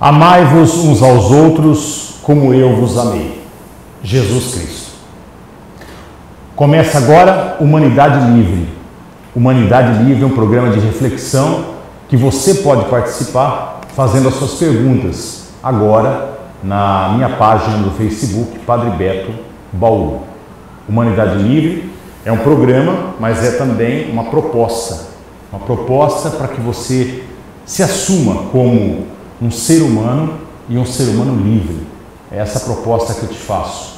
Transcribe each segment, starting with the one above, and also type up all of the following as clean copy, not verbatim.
Amai-vos uns aos outros como eu vos amei. Jesus Cristo. Começa agora Humanidade Livre. Humanidade Livre é um programa de reflexão que você pode participar fazendo as suas perguntas agora na minha página do Facebook, Padre Beto Bauru. Humanidade Livre é um programa, mas é também uma proposta para que você se assuma como um ser humano e um ser humano livre. É essa proposta que eu te faço.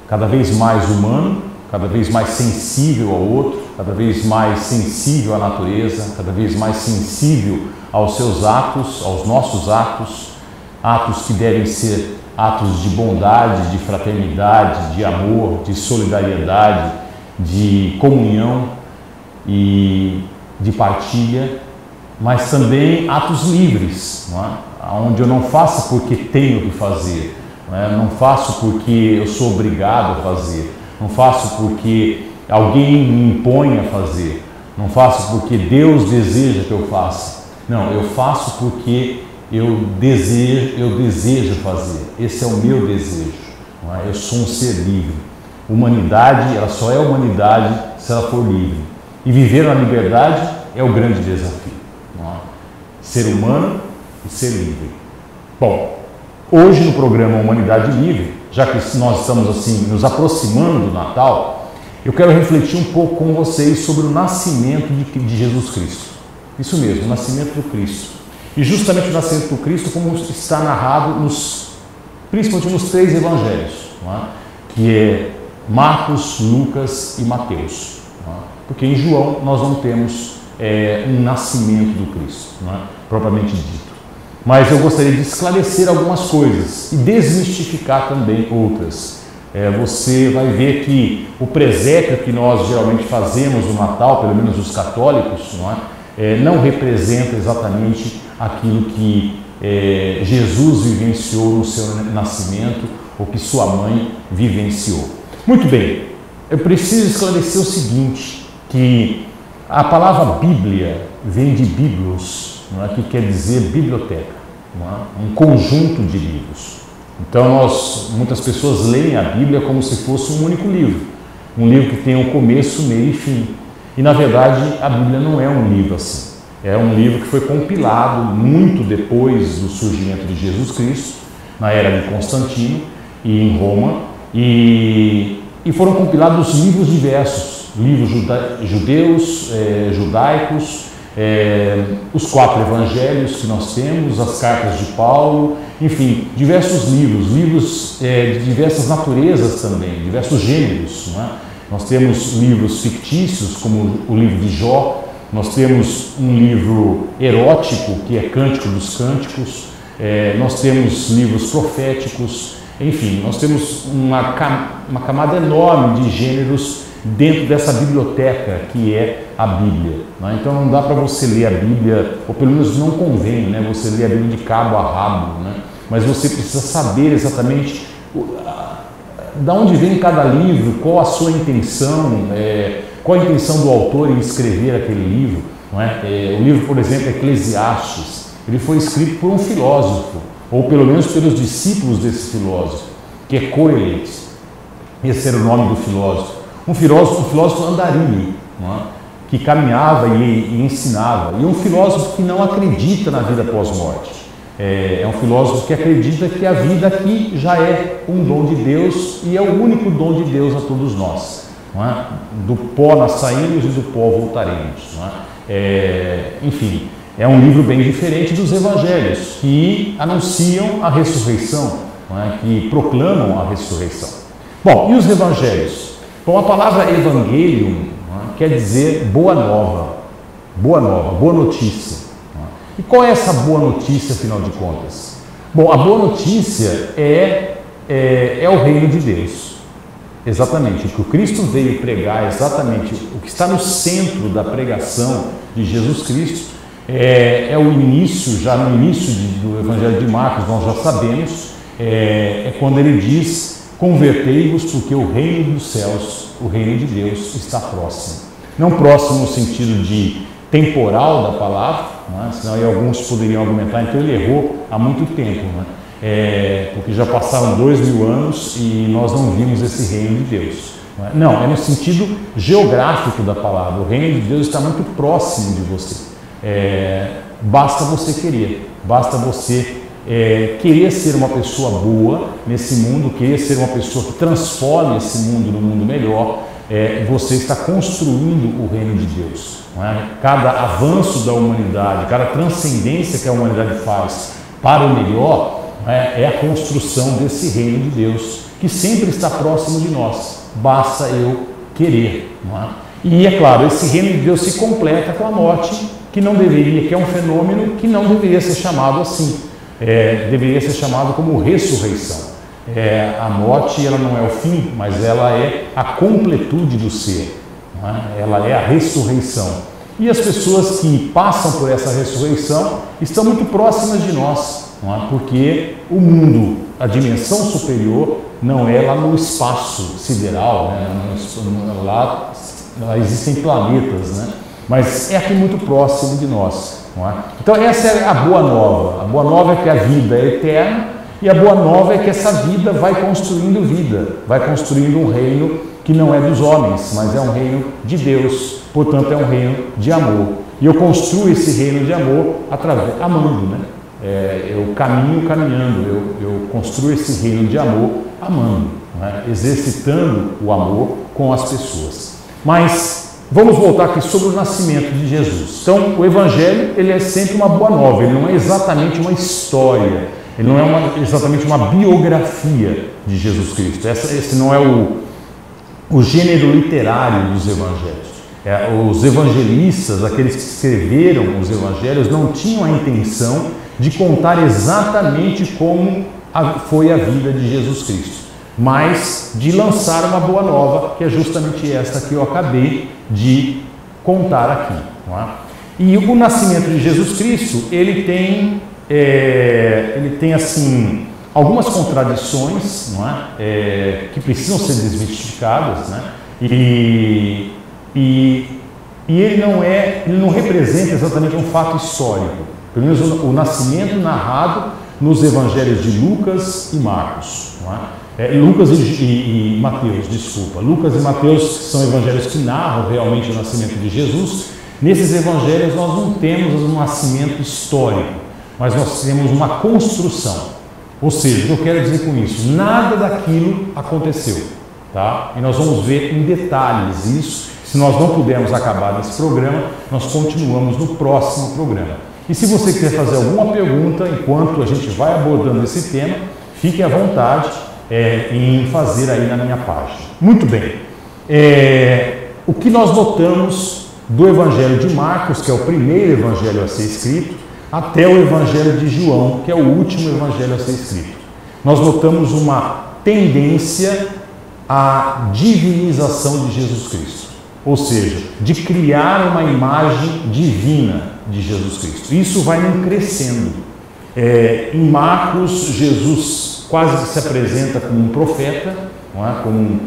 Cada vez mais humano, cada vez mais sensível ao outro, cada vez mais sensível à natureza, cada vez mais sensível aos seus atos, aos nossos atos, atos que devem ser atos de bondade, de fraternidade, de amor, de solidariedade, de comunhão e de partilha, mas também atos livres, não é? Onde eu não faço porque tenho que fazer, não é? Não faço porque eu sou obrigado a fazer, não faço porque alguém me impõe a fazer, não faço porque Deus deseja que eu faça. Não, eu faço porque eu desejo fazer. Esse é o meu desejo. Não é? Eu sou um ser livre. Humanidade, ela só é humanidade se ela for livre. E viver na liberdade é o grande desafio. Não é? Ser humano e ser livre. Bom, hoje no programa Humanidade Livre, já que nós estamos assim nos aproximando do Natal, eu quero refletir um pouco com vocês sobre o nascimento de Jesus Cristo. Isso mesmo, o nascimento do Cristo. E justamente o nascimento do Cristo como está narrado principalmente nos 3 evangelhos, não é? Que é Marcos, Lucas e Mateus. Não é? Porque em João nós não temos um nascimento do Cristo, não é? Propriamente dito. Mas eu gostaria de esclarecer algumas coisas e desmistificar também outras. Você vai ver que o presépio que nós geralmente fazemos no Natal, pelo menos os católicos, não representa exatamente aquilo que Jesus vivenciou no seu nascimento ou que sua mãe vivenciou. Muito bem, eu preciso esclarecer o seguinte, que a palavra Bíblia vem de biblos, que quer dizer biblioteca, um conjunto de livros. Então muitas pessoas leem a Bíblia como se fosse um único livro, um livro que tem um começo, meio e fim. E na verdade a Bíblia não é um livro assim, é um livro que foi compilado muito depois do surgimento de Jesus Cristo, na era de Constantino e em Roma, e foram compilados livros diversos, livros judeus, judaicos, os 4 evangelhos que nós temos, as cartas de Paulo, enfim, diversos livros de diversas naturezas também, diversos gêneros, não é? Nós temos livros fictícios, como o livro de Jó, nós temos um livro erótico, que é Cântico dos Cânticos, nós temos livros proféticos, enfim, nós temos uma camada enorme de gêneros dentro dessa biblioteca que é a Bíblia. Né? Então não dá para você ler a Bíblia, ou pelo menos não convém, né, você ler a Bíblia de cabo a rabo, né? Mas você precisa saber exatamente da onde vem cada livro, qual a sua intenção, qual a intenção do autor em escrever aquele livro. Não é? O livro, por exemplo, Eclesiastes, ele foi escrito por um filósofo, ou pelo menos pelos discípulos desse filósofo, que é Coelet. Esse era o nome do filósofo. Um filósofo andarilho, não é? Que caminhava e ensinava. E um filósofo que não acredita na vida pós-morte. É um filósofo que acredita que a vida aqui já é um dom de Deus e é o único dom de Deus a todos nós. Não é? Do pó nós saímos e do pó voltaremos. Não é? Enfim, é um livro bem diferente dos evangelhos, que anunciam a ressurreição, não é? Que proclamam a ressurreição. Bom, e os evangelhos? Bom, a palavra evangelium quer dizer boa nova, boa notícia. E qual é essa boa notícia, afinal de contas? Bom, a boa notícia é o reino de Deus. Exatamente, o que o Cristo veio pregar, exatamente o que está no centro da pregação de Jesus Cristo, é o início, já no início do Evangelho de Marcos, nós já sabemos, é quando ele diz: convertei-vos porque o reino dos céus, o reino de Deus está próximo. Não próximo no sentido de temporal da palavra, né? Senão aí alguns poderiam argumentar, então ele errou há muito tempo, né? Porque já passaram 2000 anos e nós não vimos esse reino de Deus. Não, é no sentido geográfico da palavra. O reino de Deus está muito próximo de você. Basta você querer, basta você querer ser uma pessoa boa nesse mundo, querer ser uma pessoa que transforme esse mundo num mundo melhor. Você está construindo o reino de Deus. Não é? Cada avanço da humanidade, cada transcendência que a humanidade faz para o melhor, é a construção desse reino de Deus, que sempre está próximo de nós. Basta eu querer. Não é? E é claro, esse reino de Deus se completa com a morte, que é um fenômeno que não deveria ser chamado assim. Deveria ser chamado como ressurreição. A morte, ela não é o fim, mas ela é a completude do ser. Não é? Ela é a ressurreição. E as pessoas que passam por essa ressurreição estão muito próximas de nós. Não é? Porque o mundo, a dimensão superior, não é lá no espaço sideral, né? Lá existem planetas, né? Mas é aqui muito próximo de nós. Não é? Então essa é a boa nova. A boa nova é que a vida é eterna e a boa nova é que essa vida vai construindo vida, vai construindo um reino que não é dos homens, mas é um reino de Deus, portanto é um reino de amor. E eu construo esse reino de amor amando, né? Eu caminho caminhando, eu construo esse reino de amor amando, né? Exercitando o amor com as pessoas. Mas vamos voltar aqui sobre o nascimento de Jesus. Então, o Evangelho, ele é sempre uma boa nova, ele não é exatamente uma história, ele não é exatamente uma biografia de Jesus Cristo. Esse não é o gênero literário dos Evangelhos. Os evangelistas, aqueles que escreveram os Evangelhos, não tinham a intenção de contar exatamente como foi a vida de Jesus Cristo, mas de lançar uma boa nova, que é justamente esta que eu acabei de contar aqui. Não é? E o nascimento de Jesus Cristo, ele tem assim algumas contradições, não é? Que precisam ser desmistificadas, né? E ele não representa exatamente um fato histórico. Pelo menos o nascimento narrado nos evangelhos de Lucas e Marcos. Não é? Lucas e Mateus, desculpa. Lucas e Mateus são evangelhos que narram realmente o nascimento de Jesus. Nesses evangelhos nós não temos um nascimento histórico, mas nós temos uma construção. Ou seja, o que eu quero dizer com isso? Nada daquilo aconteceu. Tá? E nós vamos ver em detalhes isso. Se nós não pudermos acabar nesse programa, nós continuamos no próximo programa. E se você quiser fazer alguma pergunta enquanto a gente vai abordando esse tema, fique à vontade em fazer aí na minha página. Muito bem. O que nós notamos do Evangelho de Marcos, que é o primeiro evangelho a ser escrito, até o Evangelho de João, que é o último evangelho a ser escrito. Nós notamos uma tendência à divinização de Jesus Cristo, ou seja, de criar uma imagem divina de Jesus Cristo. Isso vai crescendo. Em Marcos, Jesus quase que se apresenta como um profeta, não é? Como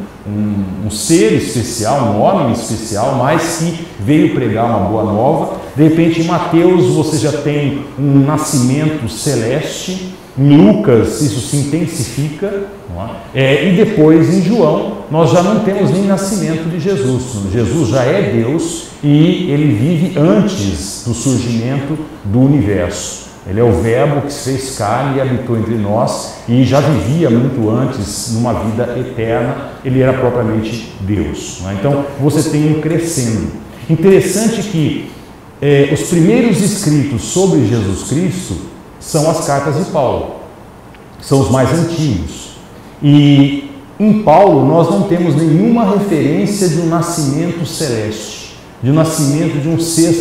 um ser especial, um homem especial, mas que veio pregar uma boa nova. De repente, em Mateus, você já tem um nascimento celeste. Em Lucas, isso se intensifica. Não é? E depois, em João, nós já não temos nem nascimento de Jesus. Jesus já é Deus e ele vive antes do surgimento do universo. Ele é o Verbo que se fez carne e habitou entre nós e já vivia muito antes, numa vida eterna. Ele era propriamente Deus. Não é? Então, você tem um crescendo. Interessante que os primeiros escritos sobre Jesus Cristo são as cartas de Paulo, são os mais antigos. E em Paulo nós não temos nenhuma referência de um nascimento celeste, de um nascimento de um ser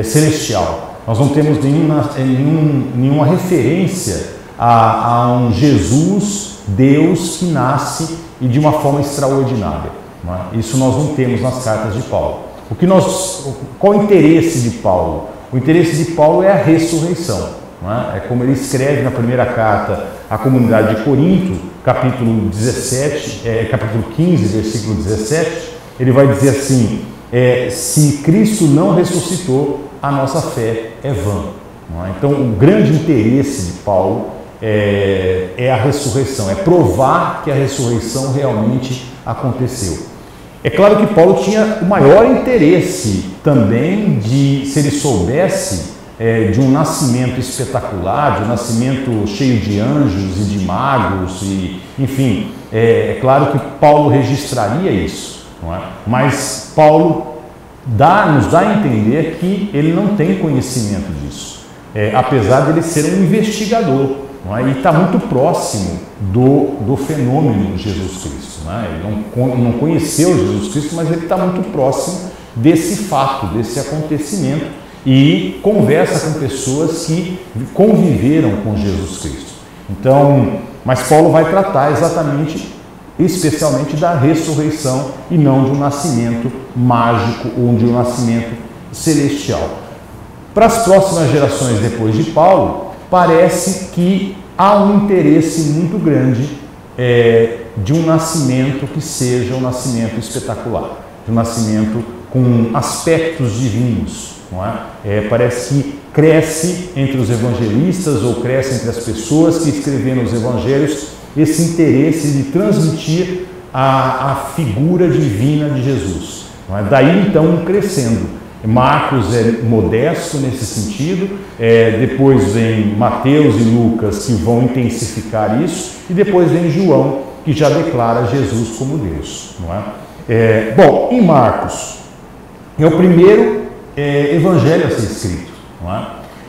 celestial. Nós não temos nenhuma referência a um Jesus, Deus, que nasce e de uma forma extraordinária. Não é? Isso nós não temos nas cartas de Paulo. Qual o interesse de Paulo? O interesse de Paulo é a ressurreição. Não é? É como ele escreve na primeira carta à comunidade de Corinto, capítulo 15, versículo 17, ele vai dizer assim: se Cristo não ressuscitou, a nossa fé é vã. Não é? Então, o grande interesse de Paulo é a ressurreição, é provar que a ressurreição realmente aconteceu. É claro que Paulo tinha o maior interesse também de, se ele soubesse de um nascimento espetacular, de um nascimento cheio de anjos e de magos, e, enfim, é claro que Paulo registraria isso, não é? Mas Paulo nos dá a entender que ele não tem conhecimento disso, apesar de ele ser um investigador, não é? E está muito próximo do fenômeno de Jesus Cristo. Não é? Ele não conheceu Jesus Cristo, mas ele está muito próximo desse fato, desse acontecimento, e conversa com pessoas que conviveram com Jesus Cristo. Então, mas Paulo vai tratar especialmente da ressurreição e não de um nascimento mágico ou de um nascimento celestial. Para as próximas gerações depois de Paulo, parece que há um interesse muito grande de um nascimento que seja um nascimento espetacular, de um nascimento com aspectos divinos. Não é? Parece que cresce entre os evangelistas ou cresce entre as pessoas que escreveram os evangelhos esse interesse de transmitir a figura divina de Jesus. Não é? Daí então crescendo. Marcos é modesto nesse sentido, depois vem Mateus e Lucas que vão intensificar isso, e depois vem João que já declara Jesus como Deus. Não é? Bom, em Marcos é o primeiro evangelho a ser escrito, não é?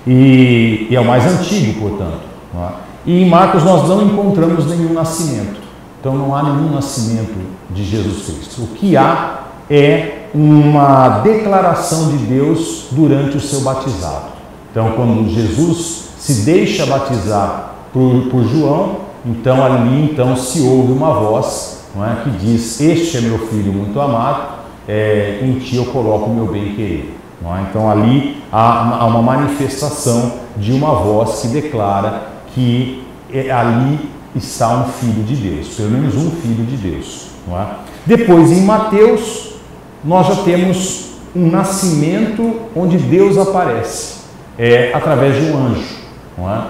E é o mais antigo, portanto. Não é? E em Marcos nós não encontramos nenhum nascimento, então não há nenhum nascimento de Jesus Cristo. O que há é uma declaração de Deus durante o seu batizado. Então, quando Jesus se deixa batizar por João, então ali se ouve uma voz, não é, que diz: "Este é meu filho muito amado, em ti eu coloco o meu bem-querer". Não é? Então ali há uma manifestação de uma voz que declara que ali está um filho de Deus, pelo menos um filho de Deus. Não é? Depois, em Mateus, nós já temos um nascimento onde Deus aparece através de um anjo, não é?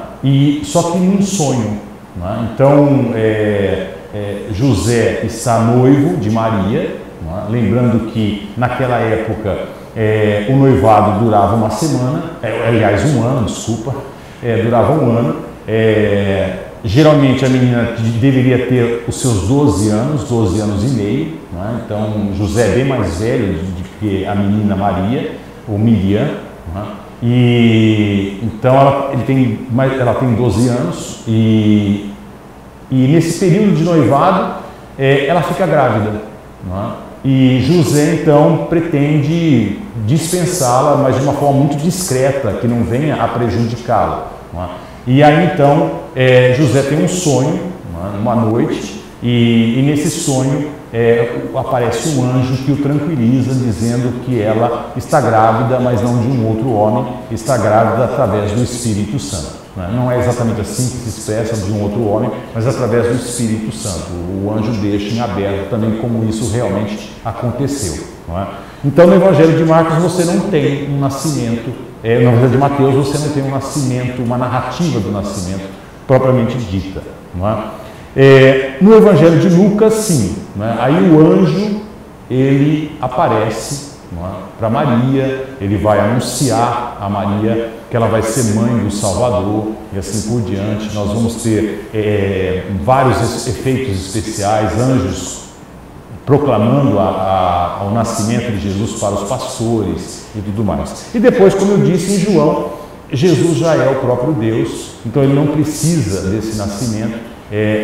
Só que num sonho. Não é? Então, José está noivo de Maria, não é? Lembrando que naquela época o noivado durava uma semana, aliás, um ano, desculpa, durava um ano. Geralmente a menina deveria ter os seus 12 anos e meio, né? Então José é bem mais velho do que a menina Maria, ou Miriam, né? E então ela tem 12 anos e nesse período de noivado ela fica grávida, né? E José então pretende dispensá-la, mas de uma forma muito discreta, que não venha a prejudicá-la, né? E aí então José tem um sonho, uma noite, e nesse sonho aparece um anjo que o tranquiliza, dizendo que ela está grávida, mas não de um outro homem, está grávida através do Espírito Santo. Não é exatamente assim que se expressa de um outro homem, mas através do Espírito Santo. O anjo deixa em aberto também como isso realmente aconteceu. Não é? Então no Evangelho de Marcos você não tem um nascimento, no Evangelho de Mateus você não tem um nascimento, uma narrativa do nascimento propriamente dita. Não é? No Evangelho de Lucas, sim. Não é? Aí o anjo, ele aparece para Maria, ele vai anunciar a Maria que ela vai ser mãe do Salvador e assim por diante. Nós vamos ter vários efeitos especiais, anjos proclamando o nascimento de Jesus para os pastores e tudo mais. E depois, como eu disse em João, Jesus já é o próprio Deus, então ele não precisa desse nascimento.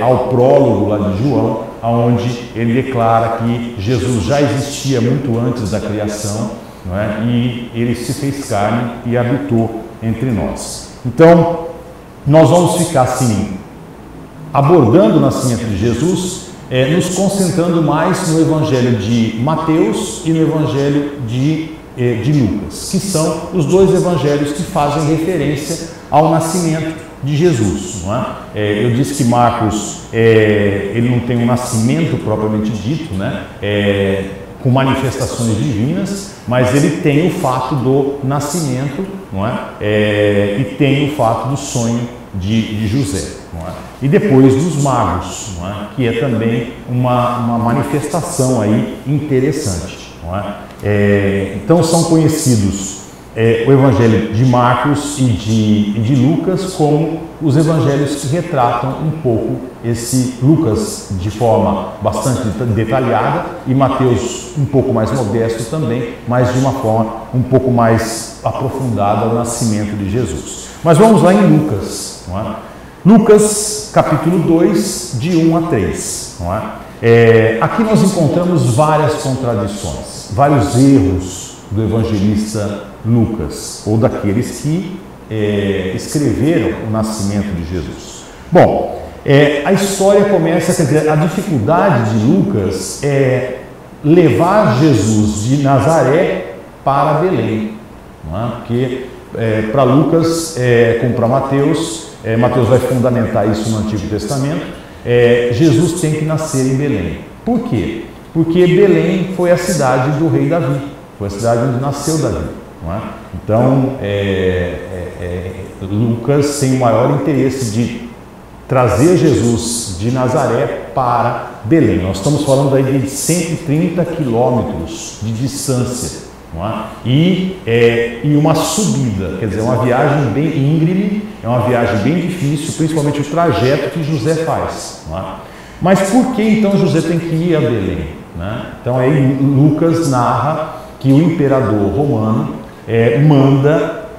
Ao prólogo lá de João, onde ele declara que Jesus já existia muito antes da criação, não é? E ele se fez carne e habitou entre nós. Então, nós vamos ficar assim, abordando o nascimento de Jesus, nos concentrando mais no Evangelho de Mateus e no Evangelho de Lucas, que são os dois evangelhos que fazem referência ao nascimento de Jesus. Não é? Eu disse que Marcos ele não tem um nascimento propriamente dito, né? com manifestações divinas, mas ele tem o fato do nascimento, não é? E tem o fato do sonho de José, não é? E depois dos magos, não é? Que é também uma manifestação aí interessante, não é? Então são conhecidos o Evangelho de Marcos e de Lucas como os evangelhos que retratam um pouco esse Lucas de forma bastante detalhada e Mateus um pouco mais modesto também, mas de uma forma um pouco mais aprofundada o nascimento de Jesus. Mas vamos lá em Lucas, não é? Lucas capítulo 2, de 1 a 3. Não é? Aqui nós encontramos várias contradições, vários erros do evangelista Lucas, ou daqueles que escreveram o nascimento de Jesus. Bom, a história começa, quer dizer, a dificuldade de Lucas é levar Jesus de Nazaré para Belém, não é? Porque para Lucas, como para Mateus, Mateus vai fundamentar isso no Antigo Testamento, Jesus tem que nascer em Belém. Por quê? Porque Belém foi a cidade do rei Davi, foi a cidade onde nasceu Davi. Não é? Então, Lucas tem o maior interesse de trazer Jesus de Nazaré para Belém. Nós estamos falando aí de 130 quilômetros de distância, não é? E uma subida, quer dizer, uma viagem bem íngreme, é uma viagem bem difícil, principalmente o trajeto que José faz. Não é? Mas por que então José tem que ir a Belém? Né? Então aí Lucas narra que o imperador romano manda,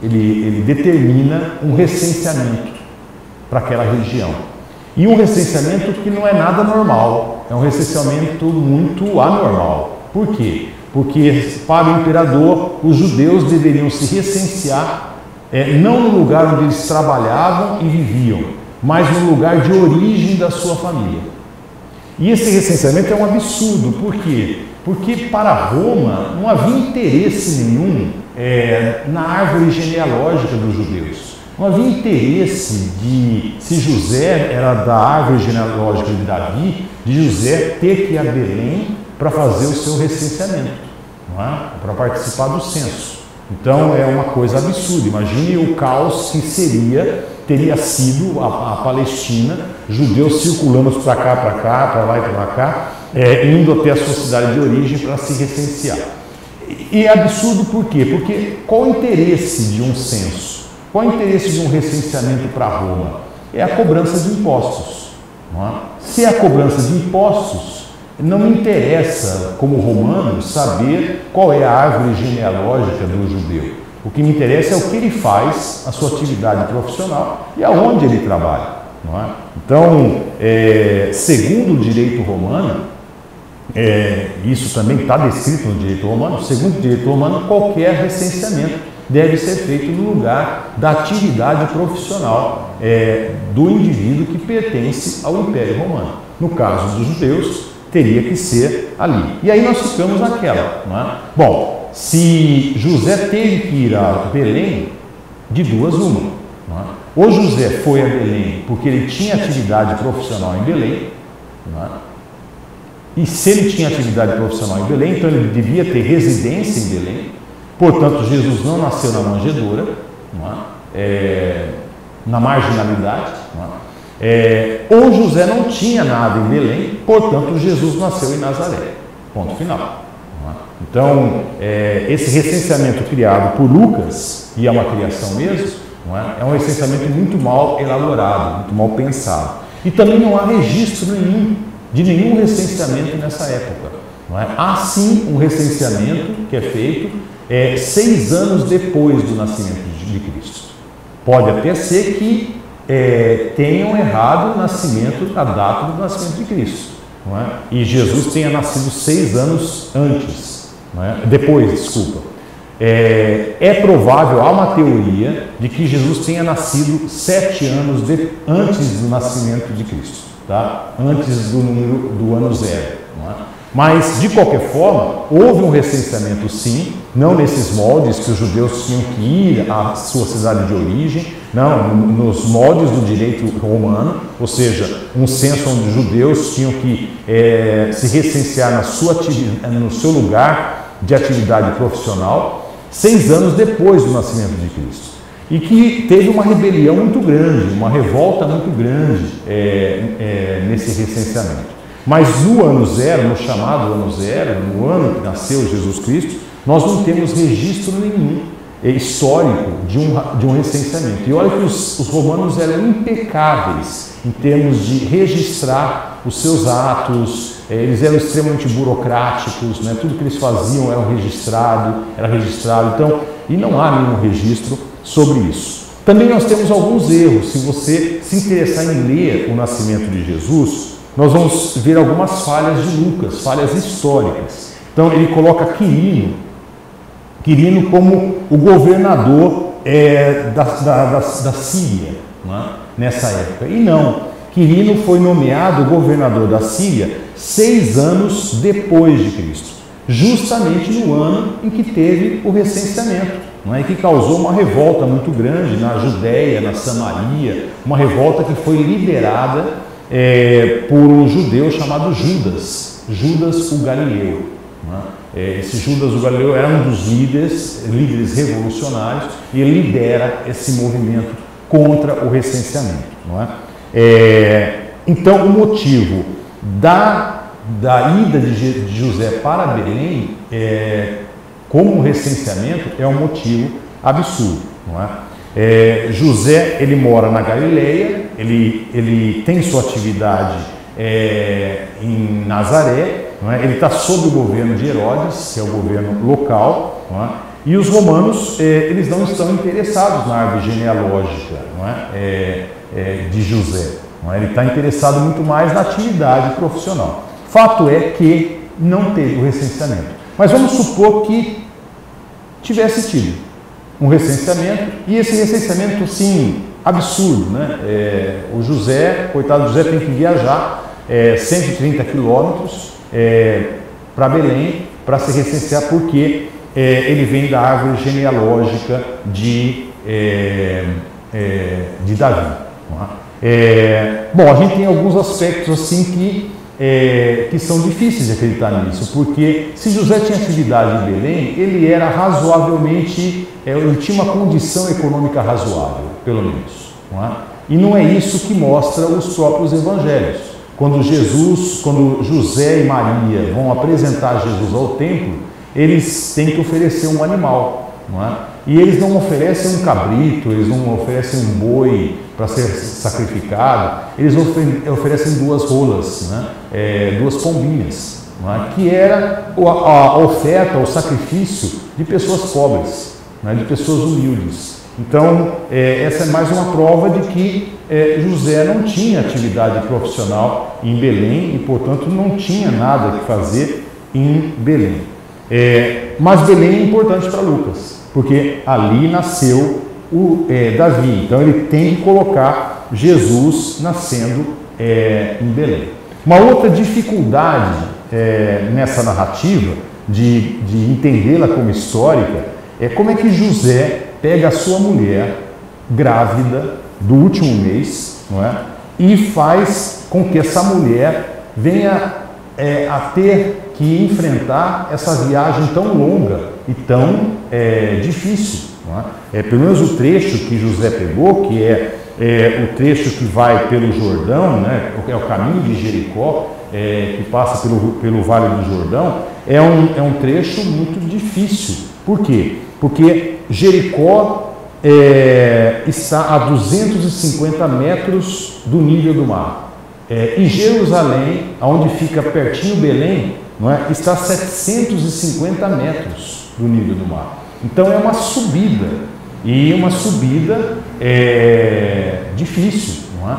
ele determina um recenseamento para aquela região. E um recenseamento que não é nada normal, é um recenseamento muito anormal. Por quê? Porque para o imperador, os judeus deveriam se recensear não no lugar onde eles trabalhavam e viviam, mas no lugar de origem da sua família. E esse recenseamento é um absurdo, por quê? Porque para Roma não havia interesse nenhum na árvore genealógica dos judeus. Não havia interesse de, se José era da árvore genealógica de Davi, de José ter que ir a Belém para fazer o seu recenseamento, não é? Para participar do censo. Então é uma coisa absurda. Imagine o caos que teria sido a Palestina, judeus circulando para cá, para lá e para cá, indo até a sua cidade de origem para se recensear. E é absurdo por quê? Porque qual o interesse de um censo? Qual o interesse de um recenseamento para Roma? É a cobrança de impostos. Não é? Se é a cobrança de impostos, não me interessa, como romano, saber qual é a árvore genealógica do judeu. O que me interessa é o que ele faz, a sua atividade profissional e aonde ele trabalha. Não é? Então, segundo o direito romano, isso também está descrito no direito romano, segundo o direito romano, qualquer recenseamento deve ser feito no lugar da atividade profissional do indivíduo que pertence ao Império Romano. No caso dos judeus, teria que ser ali. E aí nós ficamos naquela, não é? Bom, se José teve que ir a Belém, de duas uma, não é? Ou José foi a Belém porque ele tinha atividade profissional em Belém, não é? E se ele tinha atividade profissional em Belém, então ele devia ter residência em Belém. Portanto, Jesus não nasceu na manjedoura, não é? Na marginalidade, não é? Ou José não tinha nada em Belém, portanto, Jesus nasceu em Nazaré. Ponto final. Não é? Então, esse recenseamento criado por Lucas, e é uma criação mesmo, não é? É um recenseamento muito mal elaborado, muito mal pensado. E também não há registro de nenhum recenseamento nessa época. Não é? Há sim um recenseamento que é feito 6 anos depois do nascimento de Cristo. Pode até ser que tenham errado o nascimento, a data do nascimento de Cristo, não é? E Jesus tenha nascido 6 anos antes, não é? Depois, desculpa. É provável, há uma teoria de que Jesus tenha nascido 7 anos antes do nascimento de Cristo. tá? Antes do número do ano zero. Não é? Mas, de qualquer forma, houve um recenseamento sim, não nesses moldes que os judeus tinham que ir à sua cidade de origem, não, nos moldes do direito romano, ou seja, um censo onde os judeus tinham que se recensear no seu lugar de atividade profissional, 6 anos depois do nascimento de Cristo. E que teve uma rebelião muito grande, uma revolta muito grande nesse recenseamento. Mas no ano zero, no chamado ano zero, no ano que nasceu Jesus Cristo, nós não temos registro nenhum histórico de um recenseamento. E olha que os romanos eram impecáveis em termos de registrar os seus atos, eles eram extremamente burocráticos, né? Tudo que eles faziam era registrado, então, e não há nenhum registro sobre isso. Também nós temos alguns erros. Se você se interessar em ler o nascimento de Jesus, nós vamos ver algumas falhas de Lucas, falhas históricas. Então ele coloca Quirino como o governador da Síria, né, nessa época. E não, Quirino foi nomeado governador da Síria 6 anos depois de Cristo, justamente no ano em que teve o recenseamento, né, e que causou uma revolta muito grande na Judéia, na Samaria, uma revolta que foi liderada por um judeu chamado Judas o Galileu. Né? Esse Judas o Galileu era um dos líderes revolucionários, e ele lidera esse movimento contra o recenseamento. Não é? Então, o motivo da ida de José para Belém como recenseamento é um motivo absurdo. Não é? José, ele mora na Galileia, ele tem sua atividade em Nazaré, não é? Ele está sob o governo de Herodes, que é o governo local, não é? E os romanos, eles não estão interessados na árvore genealógica, não é? De José, não é? Ele está interessado muito mais na atividade profissional. Fato é que não teve o recenseamento, mas vamos supor que tivesse tido um recenseamento, e esse recenseamento, assim, absurdo, né? O José, coitado do José, tem que viajar 130 quilômetros para Belém para se recensear, porque ele vem da árvore genealógica de Davi. Bom, a gente tem alguns aspectos assim que são difíceis de acreditar nisso, porque se José tinha atividade em Belém, ele era razoavelmente, ele tinha uma condição econômica razoável, pelo menos. Não é? E não é isso que mostra os próprios evangelhos. Quando José e Maria vão apresentar Jesus ao templo, eles têm que oferecer um animal. Não é? E eles não oferecem um cabrito, eles não oferecem um boi para ser sacrificado, eles oferecem 2 rolas, né? 2 pombinhas, né? Que era a oferta, o sacrifício de pessoas pobres, né? De pessoas humildes. Então, essa é mais uma prova de que José não tinha atividade profissional em Belém e, portanto, não tinha nada que fazer em Belém. Mas Belém é importante para Lucas, porque ali nasceu Davi, então ele tem que colocar Jesus nascendo em Belém. Uma outra dificuldade nessa narrativa, de entendê-la como histórica, é como é que José pega a sua mulher grávida do último mês, não é? E faz com que essa mulher venha a ter que enfrentar essa viagem tão longa e tão difícil. Não é? Pelo menos o trecho que José pegou, que é o trecho que vai pelo Jordão, né? É o caminho de Jericó, que passa pelo Vale do Jordão, é um trecho muito difícil. Por quê? Porque Jericó está a 250 metros do nível do mar. E Jerusalém, onde fica pertinho Belém, não é? Está a 750 metros do nível do mar. Então é uma subida, e uma subida difícil, não é?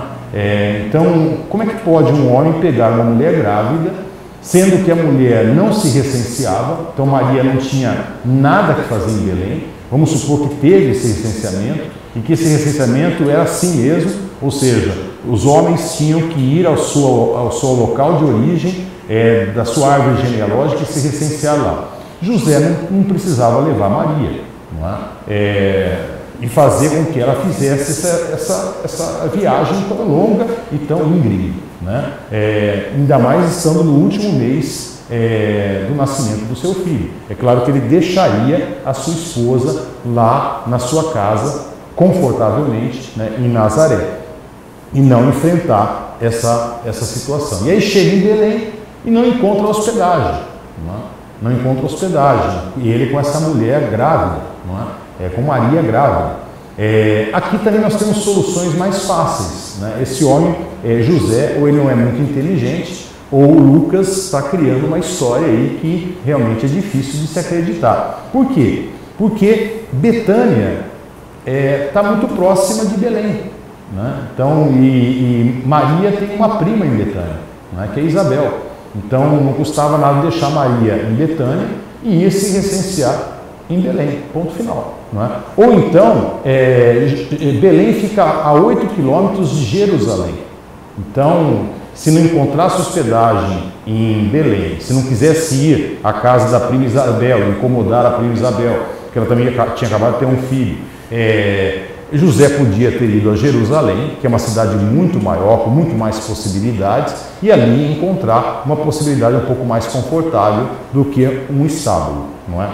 Então, como é que pode um homem pegar uma mulher grávida, sendo que a mulher não se recenseava, então Maria não tinha nada que fazer em Belém, vamos supor que teve esse recenseamento, e que esse recenseamento era assim mesmo, ou seja, os homens tinham que ir ao seu local de origem, da sua árvore genealógica e se recensear lá. José não precisava levar Maria, não é? E fazer com que ela fizesse essa viagem tão longa e tão íngreme, né? Ainda mais estando no último mês do nascimento do seu filho. É claro que ele deixaria a sua esposa lá na sua casa, confortavelmente, né, em Nazaré, e não enfrentar essa situação. E aí chega em Belém e não encontra hospedagem, não encontra hospedagem, e ele com essa mulher grávida, com Maria grávida. Aqui também nós temos soluções mais fáceis, né? Esse homem, José, ou ele não é muito inteligente, ou Lucas está criando uma história aí que realmente é difícil de se acreditar. Por quê? Porque Betânia está muito próxima de Belém, né? Então, e Maria tem uma prima em Betânia, né, que é Isabel. Então não custava nada deixar Maria em Betânia e ir se recensear em Belém, ponto final. Não é? Ou então, Belém fica a 8 quilômetros de Jerusalém. Então, se não encontrasse hospedagem em Belém, se não quisesse ir à casa da prima Isabel, incomodar a prima Isabel, porque ela também tinha acabado de ter um filho, José podia ter ido a Jerusalém, que é uma cidade muito maior, com muito mais possibilidades, e ali encontrar uma possibilidade um pouco mais confortável do que um estábulo, não é?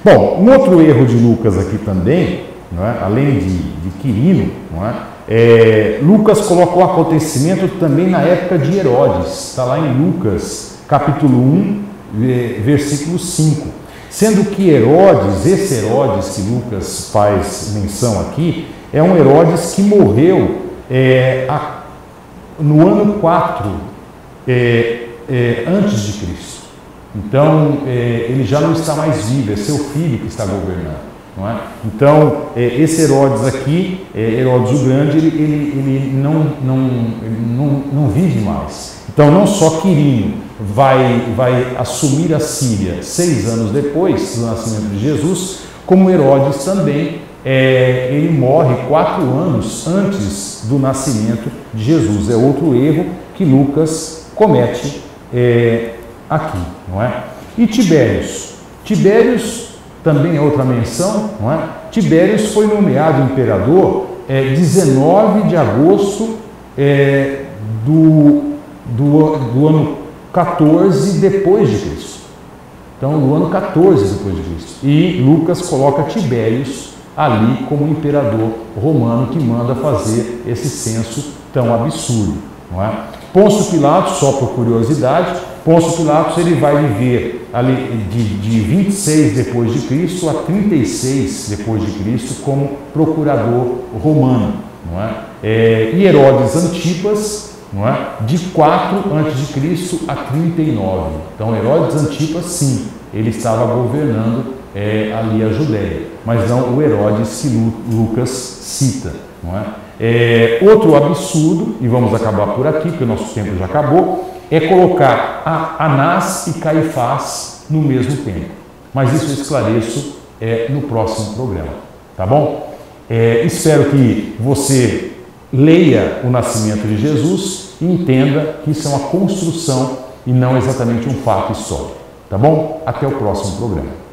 Bom, um outro erro de Lucas aqui também, não é? Além de Quirino, não é? Lucas coloca o acontecimento também na época de Herodes, está lá em Lucas, capítulo 1, versículo 5. Sendo que Herodes, esse Herodes que Lucas faz menção aqui, é um Herodes que morreu no ano 4 antes de Cristo. Então, ele já não está mais vivo, é seu filho que está governando. Não é? Então, esse Herodes aqui, Herodes o Grande, ele não vive mais. Então, não só Quirino vai assumir a Síria 6 anos depois do nascimento de Jesus, como Herodes também, ele morre 4 anos antes do nascimento de Jesus. É outro erro que Lucas comete aqui, não é? E Tibérios? Tibérios também é outra menção, não é? Tibérios foi nomeado imperador 19 de agosto do ano 14 depois de Cristo. Então, do ano 14 depois de Cristo. E Lucas coloca Tibérios ali como imperador romano que manda fazer esse censo tão absurdo, não é? Pôncio Pilatos, só por curiosidade, Pôncio Pilatos ele vai viver ali de 26 depois de Cristo a 36 depois de Cristo como procurador romano, não é? E Herodes Antipas, não é? De 4 antes de Cristo a 39. Então Herodes Antipas, sim, ele estava governando ali a Judéia, mas não o Herodes que Lucas cita, não é? Outro absurdo, e vamos acabar por aqui, porque o nosso tempo já acabou, é colocar Anás e Caifás no mesmo tempo. Mas isso eu esclareço no próximo programa, tá bom? Espero que você leia o nascimento de Jesus e entenda que isso é uma construção e não exatamente um fato histórico, tá bom? Até o próximo programa.